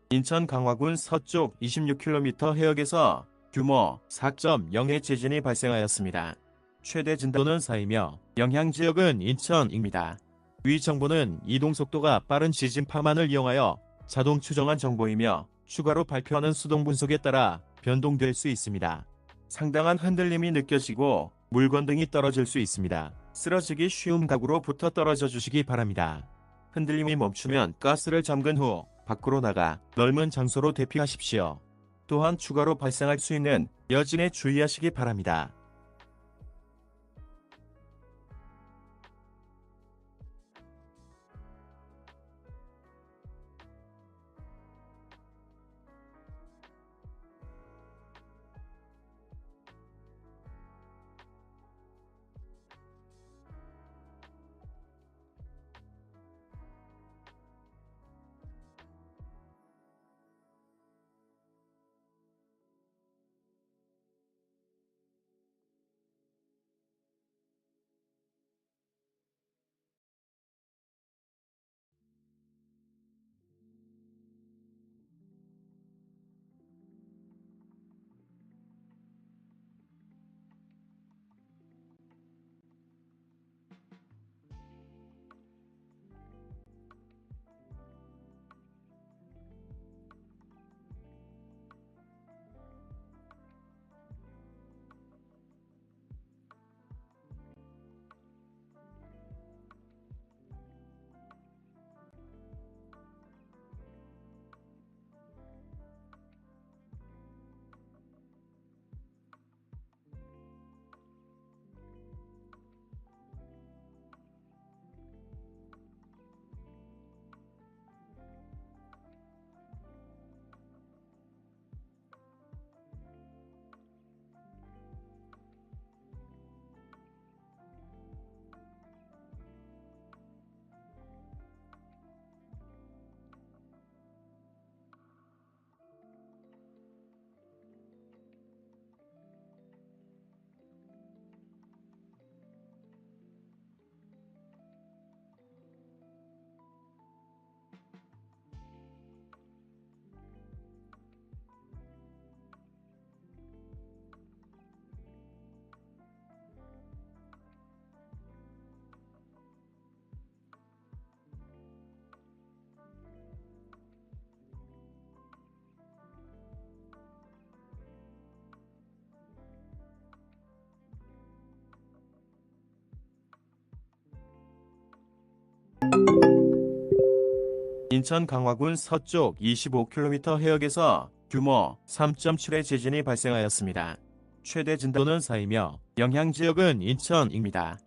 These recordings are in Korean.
인천 강화군 서쪽 26km 해역에서 규모 4.0의 지진이 발생하였습니다. 최대 진도는 4이며 영향지역은 인천입니다. 위 정보는 이동속도가 빠른 지진 파만을 이용하여 자동 추정한 정보이며 추가로 발표하는 수동 분석에 따라 변동될 수 있습니다. 상당한 흔들림이 느껴지고 물건 등이 떨어질 수 있습니다. 쓰러지기 쉬운 가구로부터 떨어져 주시기 바랍니다. 흔들림이 멈추면 가스를 잠근 후 밖으로 나가 넓은 장소로 대피하십시오. 또한 추가로 발생할 수 있는 여진에 주의하시기 바랍니다. 인천 강화군 서쪽 25km 해역에서 규모 3.7의 지진이 발생하였습니다. 최대 진도는 4이며 영향 지역은 인천입니다.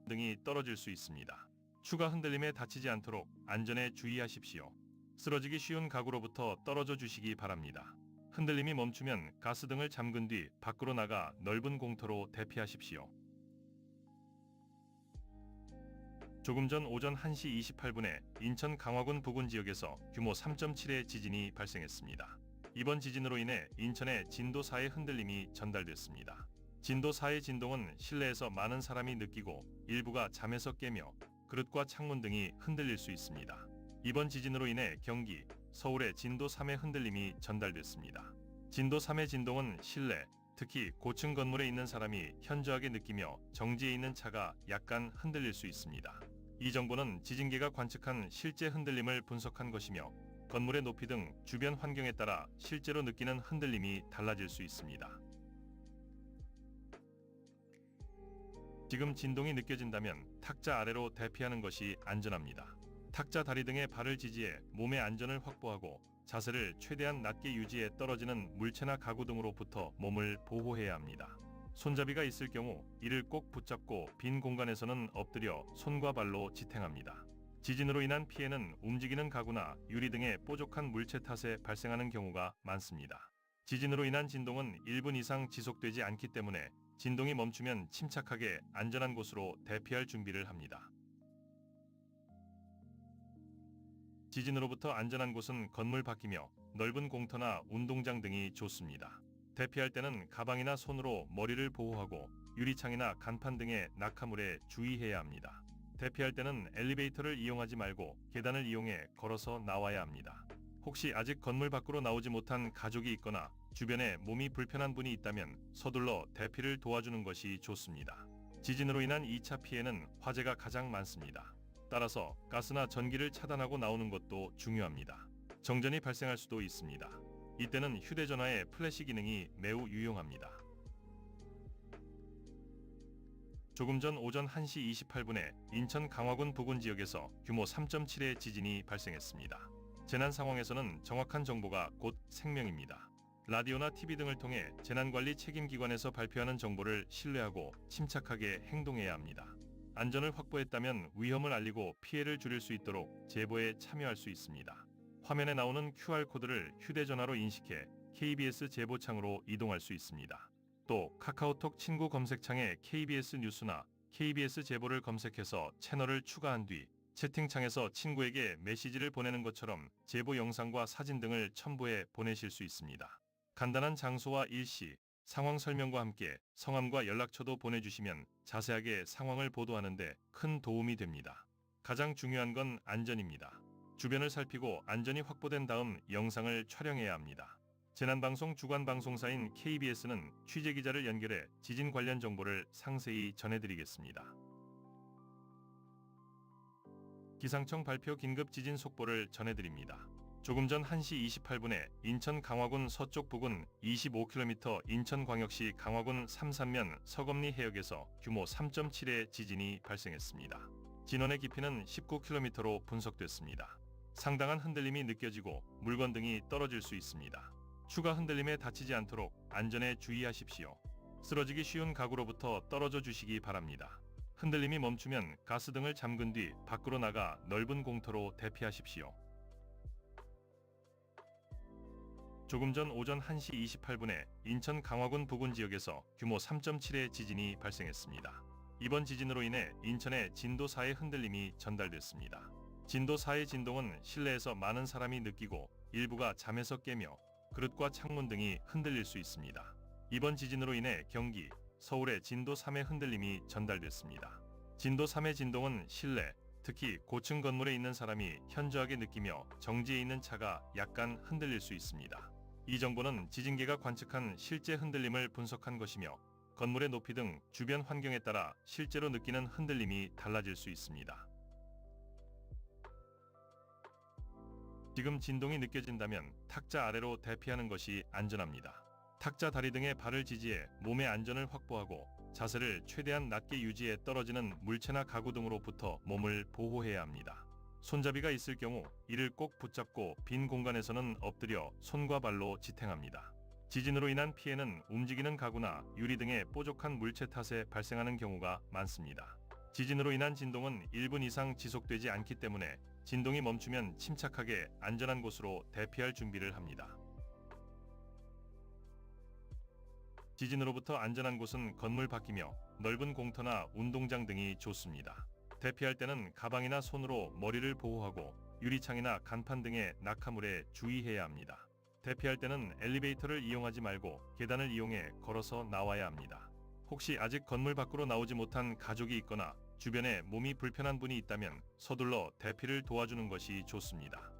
등이 떨어질 수 있습니다. 추가 흔들림에 다치지 않도록 안전에 주의하십시오. 쓰러지기 쉬운 가구로부터 떨어져 주시기 바랍니다. 흔들림이 멈추면 가스등을 잠근 뒤 밖으로 나가 넓은 공터로 대피하십시오. 조금 전 오전 1시 28분에 인천 강화군 부근 지역에서 규모 3.7의 지진이 발생했습니다. 이번 지진으로 인해 인천에 진도 4의 흔들림이 전달됐습니다. 진도 4의 진동은 실내에서 많은 사람이 느끼고 일부가 잠에서 깨며 그릇과 창문 등이 흔들릴 수 있습니다. 이번 지진으로 인해 경기, 서울에 진도 3의 흔들림이 전달됐습니다. 진도 3의 진동은 실내, 특히 고층 건물에 있는 사람이 현저하게 느끼며 정지해 있는 차가 약간 흔들릴 수 있습니다. 이 정보는 지진계가 관측한 실제 흔들림을 분석한 것이며 건물의 높이 등 주변 환경에 따라 실제로 느끼는 흔들림이 달라질 수 있습니다. 지금 진동이 느껴진다면 탁자 아래로 대피하는 것이 안전합니다. 탁자 다리 등에 발을 지지해 몸의 안전을 확보하고 자세를 최대한 낮게 유지해 떨어지는 물체나 가구 등으로부터 몸을 보호해야 합니다. 손잡이가 있을 경우 이를 꼭 붙잡고 빈 공간에서는 엎드려 손과 발로 지탱합니다. 지진으로 인한 피해는 움직이는 가구나 유리 등의 뾰족한 물체 탓에 발생하는 경우가 많습니다. 지진으로 인한 진동은 1분 이상 지속되지 않기 때문에 진동이 멈추면 침착하게 안전한 곳으로 대피할 준비를 합니다. 지진으로부터 안전한 곳은 건물 밖이며 넓은 공터나 운동장 등이 좋습니다. 대피할 때는 가방이나 손으로 머리를 보호하고 유리창이나 간판 등의 낙하물에 주의해야 합니다. 대피할 때는 엘리베이터를 이용하지 말고 계단을 이용해 걸어서 나와야 합니다. 혹시 아직 건물 밖으로 나오지 못한 가족이 있거나 주변에 몸이 불편한 분이 있다면 서둘러 대피를 도와주는 것이 좋습니다. 지진으로 인한 2차 피해는 화재가 가장 많습니다. 따라서 가스나 전기를 차단하고 나오는 것도 중요합니다. 정전이 발생할 수도 있습니다. 이때는 휴대전화의 플래시 기능이 매우 유용합니다. 조금 전 오전 1시 28분에 인천 강화군 부근 지역에서 규모 3.7의 지진이 발생했습니다. 재난 상황에서는 정확한 정보가 곧 생명입니다. 라디오나 TV 등을 통해 재난관리 책임기관에서 발표하는 정보를 신뢰하고 침착하게 행동해야 합니다. 안전을 확보했다면 위험을 알리고 피해를 줄일 수 있도록 제보에 참여할 수 있습니다. 화면에 나오는 QR코드를 휴대전화로 인식해 KBS 제보창으로 이동할 수 있습니다. 또 카카오톡 친구 검색창에 KBS 뉴스나 KBS 제보를 검색해서 채널을 추가한 뒤 채팅창에서 친구에게 메시지를 보내는 것처럼 제보 영상과 사진 등을 첨부해 보내실 수 있습니다. 간단한 장소와 일시, 상황 설명과 함께 성함과 연락처도 보내주시면 자세하게 상황을 보도하는 데 큰 도움이 됩니다. 가장 중요한 건 안전입니다. 주변을 살피고 안전이 확보된 다음 영상을 촬영해야 합니다. 재난방송 주관방송사인 KBS는 취재기자를 연결해 지진 관련 정보를 상세히 전해드리겠습니다. 기상청 발표 긴급 지진 속보를 전해드립니다. 조금 전 1시 28분에 인천 강화군 서쪽 부근 25km 인천광역시 강화군 삼산면 서검리 해역에서 규모 3.7의 지진이 발생했습니다. 진원의 깊이는 19km로 분석됐습니다. 상당한 흔들림이 느껴지고 물건 등이 떨어질 수 있습니다. 추가 흔들림에 다치지 않도록 안전에 주의하십시오. 쓰러지기 쉬운 가구로부터 떨어져 주시기 바랍니다. 흔들림이 멈추면 가스등을 잠근 뒤 밖으로 나가 넓은 공터로 대피하십시오. 조금 전 오전 1시 28분에 인천 강화군 부근 지역에서 규모 3.7의 지진이 발생했습니다. 이번 지진으로 인해 인천에 진도 4의 흔들림이 전달됐습니다. 진도 4의 진동은 실내에서 많은 사람이 느끼고 일부가 잠에서 깨며 그릇과 창문 등이 흔들릴 수 있습니다. 이번 지진으로 인해 경기, 서울에 진도 3의 흔들림이 전달됐습니다. 진도 3의 진동은 실내, 특히 고층 건물에 있는 사람이 현저하게 느끼며 정지해 있는 차가 약간 흔들릴 수 있습니다. 이 정보는 지진계가 관측한 실제 흔들림을 분석한 것이며 건물의 높이 등 주변 환경에 따라 실제로 느끼는 흔들림이 달라질 수 있습니다. 지금 진동이 느껴진다면 탁자 아래로 대피하는 것이 안전합니다. 탁자 다리 등에 발을 지지해 몸의 안전을 확보하고 자세를 최대한 낮게 유지해 떨어지는 물체나 가구 등으로부터 몸을 보호해야 합니다. 손잡이가 있을 경우 이를 꼭 붙잡고 빈 공간에서는 엎드려 손과 발로 지탱합니다. 지진으로 인한 피해는 움직이는 가구나 유리 등의 뾰족한 물체 탓에 발생하는 경우가 많습니다. 지진으로 인한 진동은 1분 이상 지속되지 않기 때문에 진동이 멈추면 침착하게 안전한 곳으로 대피할 준비를 합니다. 지진으로부터 안전한 곳은 건물 밖이며 넓은 공터나 운동장 등이 좋습니다. 대피할 때는 가방이나 손으로 머리를 보호하고 유리창이나 간판 등의 낙하물에 주의해야 합니다. 대피할 때는 엘리베이터를 이용하지 말고 계단을 이용해 걸어서 나와야 합니다. 혹시 아직 건물 밖으로 나오지 못한 가족이 있거나 주변에 몸이 불편한 분이 있다면 서둘러 대피를 도와주는 것이 좋습니다.